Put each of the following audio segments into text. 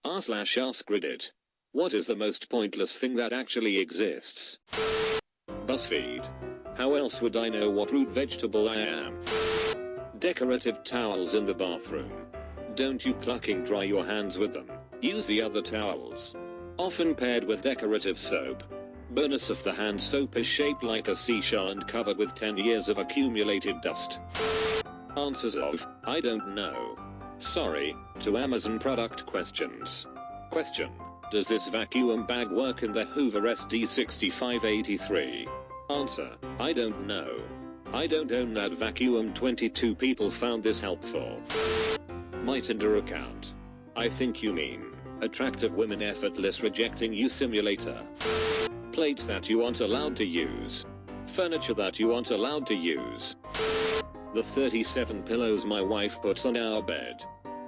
r/AskReddit. What is the most pointless thing that actually exists? BuzzFeed. How else would I know what root vegetable I am? Decorative towels in the bathroom. Don't you clucking dry your hands with them. Use the other towels. Often paired with decorative soap. Bonus if the hand soap is shaped like a seashell and covered with 10 years of accumulated dust. Answers of, I don't know. Sorry, to Amazon product questions. Question. Does this vacuum bag work in the Hoover SD6583? Answer. I don't know. I don't own that vacuum. 22 people found this helpful. My Tinder account. I think you mean attractive women effortless rejecting you simulator. Plates that you aren't allowed to use. Furniture that you aren't allowed to use. The 37 pillows my wife puts on our bed.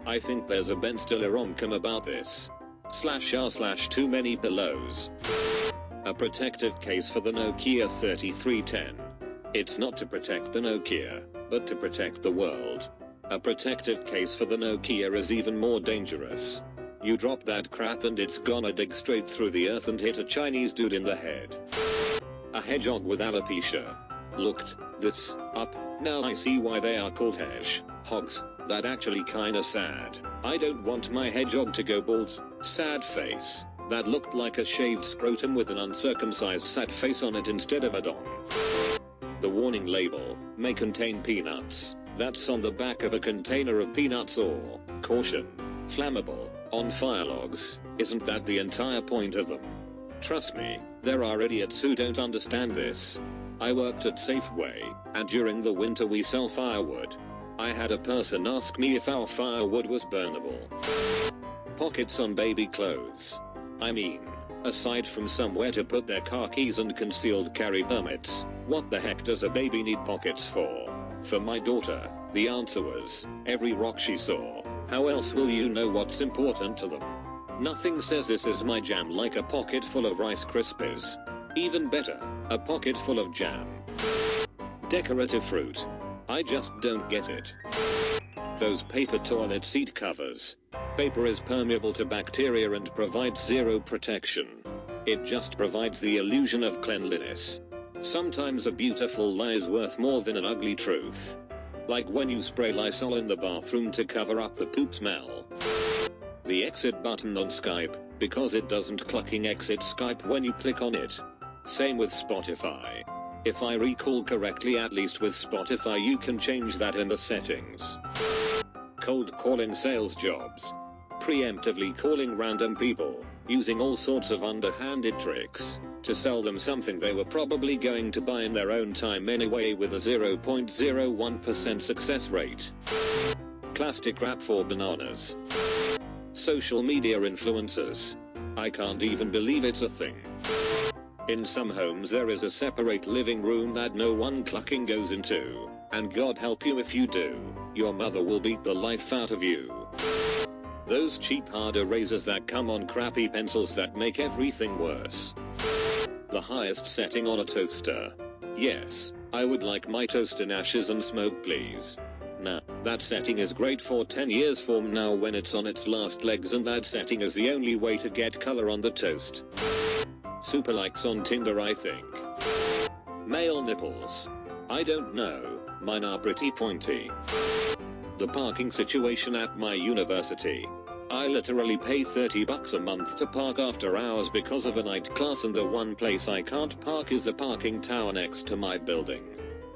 I think there's a Ben Stiller rom-com about this. /r/too many pillows. A protective case for the Nokia 3310. It's not to protect the Nokia, but to protect the world. A protective case for the Nokia is even more dangerous. You drop that crap and it's gonna dig straight through the earth and hit a Chinese dude in the head. A hedgehog with alopecia. Looked this up, now I see why they are called hedgehogs. That actually kinda sad. I don't want my hedgehog to go bald. Sad face. That looked like a shaved scrotum with an uncircumcised sad face on it instead of a dong. The warning label may contain peanuts. That's on the back of a container of peanuts or, caution, flammable, on fire logs. Isn't that the entire point of them? Trust me, there are idiots who don't understand this. I worked at Safeway, and during the winter we sell firewood. I had a person ask me if our firewood was burnable. Pockets on baby clothes. I mean, aside from somewhere to put their car keys and concealed carry permits, what the heck does a baby need pockets for? For my daughter, the answer was, every rock she saw. How else will you know what's important to them? Nothing says this is my jam like a pocket full of Rice Krispies. Even better, a pocket full of jam. Decorative fruit. I just don't get it. Those paper toilet seat covers. Paper is permeable to bacteria and provides zero protection. It just provides the illusion of cleanliness. Sometimes a beautiful lie is worth more than an ugly truth. Like when you spray Lysol in the bathroom to cover up the poop smell. The exit button on Skype, because it doesn't clucking exit Skype when you click on it. Same with Spotify. If I recall correctly, at least with Spotify you can change that in the settings. Cold calling sales jobs. Preemptively calling random people, using all sorts of underhanded tricks, to sell them something they were probably going to buy in their own time anyway with a 0.01% success rate. Plastic wrap for bananas. Social media influencers. I can't even believe it's a thing. In some homes there is a separate living room that no one clucking goes into, and God help you if you do, your mother will beat the life out of you. Those cheap hard erasers that come on crappy pencils that make everything worse. The highest setting on a toaster. Yes, I would like my toast in ashes and smoke please. Nah, that setting is great for 10 years from now when it's on its last legs, and that setting is the only way to get color on the toast. Super likes on Tinder I think. Male nipples. I don't know, mine are pretty pointy. The parking situation at my university. I literally pay $30 a month to park after hours because of a night class, and the one place I can't park is the parking tower next to my building.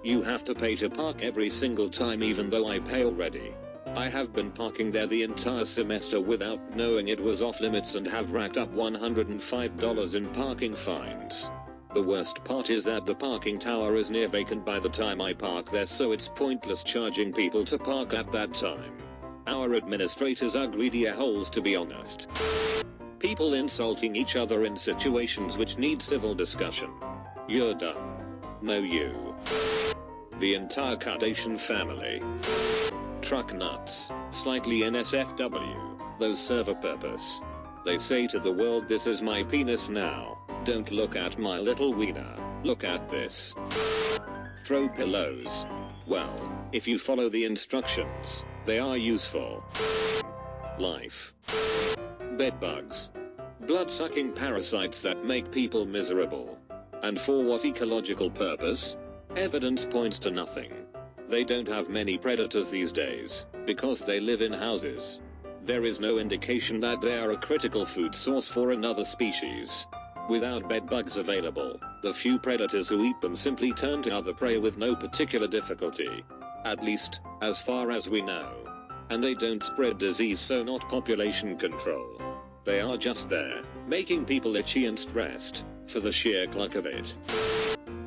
You have to pay to park every single time even though I pay already. I have been parking there the entire semester without knowing it was off limits and have racked up $105 in parking fines. The worst part is that the parking tower is near vacant by the time I park there, so it's pointless charging people to park at that time. Our administrators are greedy a-holes to be honest. People insulting each other in situations which need civil discussion. You're dumb. No you. The entire Kardashian family. Truck nuts. Slightly NSFW. Those serve a purpose. They say to the world, this is my penis now. Don't look at my little wiener, look at this. Throw pillows. Well, if you follow the instructions, they are useful. Life. Bedbugs. Blood-sucking parasites that make people miserable. And for what ecological purpose? Evidence points to nothing. They don't have many predators these days, because they live in houses. There is no indication that they are a critical food source for another species. Without bedbugs available, the few predators who eat them simply turn to other prey with no particular difficulty. At least, as far as we know. And they don't spread disease, so not population control. They are just there, making people itchy and stressed, for the sheer cluck of it.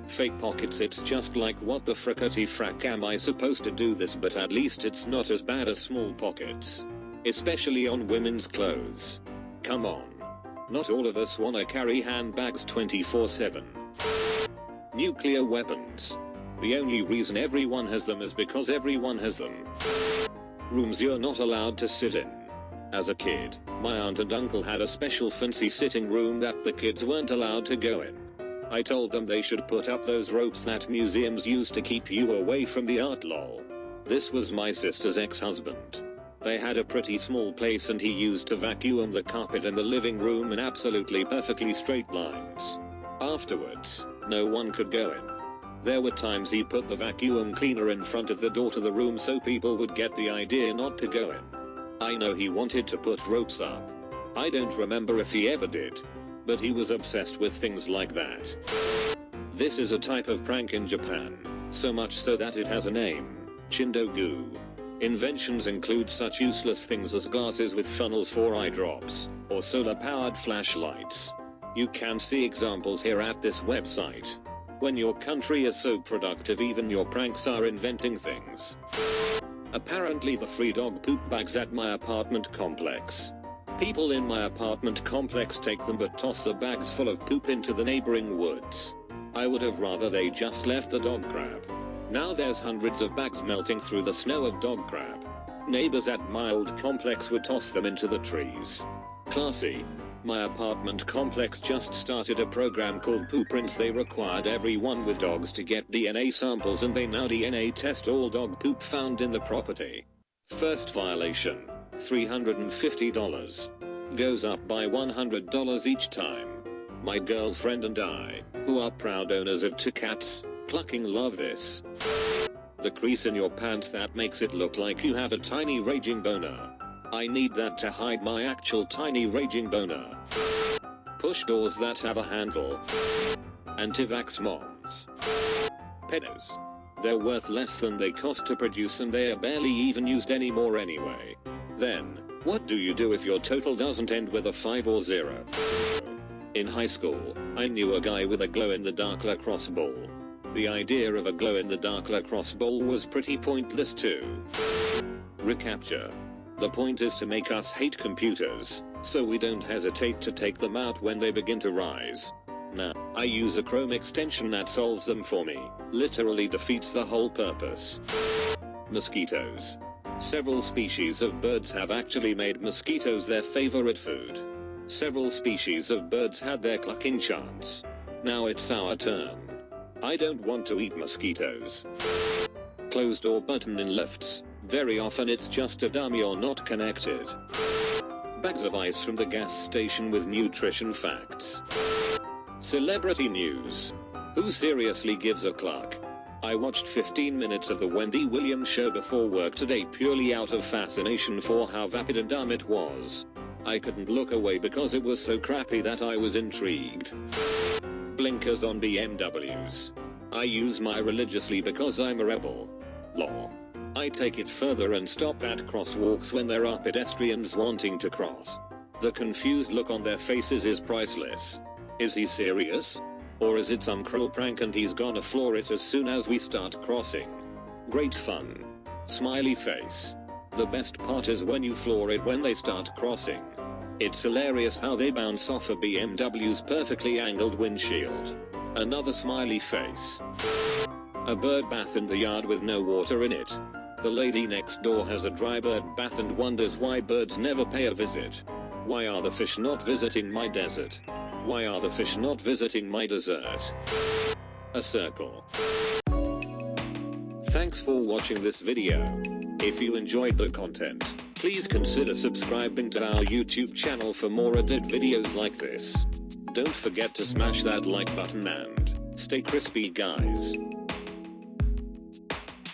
Fake pockets. It's just like, what the frickety frack am I supposed to do this? But at least it's not as bad as small pockets. Especially on women's clothes. Come on. Not all of us wanna carry handbags 24/7. Nuclear weapons. The only reason everyone has them is because everyone has them. Rooms you're not allowed to sit in. As a kid, my aunt and uncle had a special fancy sitting room that the kids weren't allowed to go in. I told them they should put up those ropes that museums use to keep you away from the art, lol. This was my sister's ex-husband. They had a pretty small place and he used to vacuum the carpet in the living room in absolutely perfectly straight lines. Afterwards, no one could go in. There were times he put the vacuum cleaner in front of the door to the room so people would get the idea not to go in. I know he wanted to put ropes up. I don't remember if he ever did. But he was obsessed with things like that. This is a type of prank in Japan, so much so that it has a name, Chindogu. Inventions include such useless things as glasses with funnels for eye drops, or solar-powered flashlights. You can see examples here at this website. When your country is so productive, even your pranks are inventing things. Apparently the free dog poop bags at my apartment complex. People in my apartment complex take them but toss the bags full of poop into the neighboring woods. I would have rather they just left the dog crap. Now there's hundreds of bags melting through the snow of dog crap. Neighbors at my old complex would toss them into the trees. Classy. My apartment complex just started a program called Poop Prints. They required everyone with dogs to get DNA samples and they now DNA test all dog poop found in the property. First violation. $350. Goes up by $100 each time. My girlfriend and I, who are proud owners of 2 cats, clucking love this. The crease in your pants that makes it look like you have a tiny raging boner. I need that to hide my actual tiny raging boner. Push doors that have a handle. Anti-vax moms. Pedos. They're worth less than they cost to produce and they are barely even used anymore anyway. Then, what do you do if your total doesn't end with a 5 or 0? In high school, I knew a guy with a glow-in-the-dark lacrosse ball. The idea of a glow-in-the-dark lacrosse ball was pretty pointless too. Recapture. The point is to make us hate computers, so we don't hesitate to take them out when they begin to rise. Now, I use a Chrome extension that solves them for me. Literally defeats the whole purpose. Mosquitoes. Several species of birds have actually made mosquitoes their favorite food. Several species of birds had their clucking chance. Now it's our turn. I don't want to eat mosquitoes. Closed door button in lifts. Very often it's just a dummy or not connected. Bags of ice from the gas station with nutrition facts. Celebrity news. Who seriously gives a cluck? I watched 15 minutes of the Wendy Williams show before work today purely out of fascination for how vapid and dumb it was. I couldn't look away because it was so crappy that I was intrigued. Blinkers on BMWs. I use mine religiously because I'm a rebel. Lol. I take it further and stop at crosswalks when there are pedestrians wanting to cross. The confused look on their faces is priceless. Is he serious? Or is it some cruel prank and he's gonna floor it as soon as we start crossing? Great fun. Smiley face. The best part is when you floor it when they start crossing. It's hilarious how they bounce off a BMW's perfectly angled windshield. Another smiley face. A bird bath in the yard with no water in it. The lady next door has a dry bird bath and wonders why birds never pay a visit. Why are the fish not visiting my desert? Why are the fish not visiting my dessert? A circle. Thanks for watching this video. If you enjoyed the content, please consider subscribing to our YouTube channel for more edit videos like this. Don't forget to smash that like button and stay crispy, guys.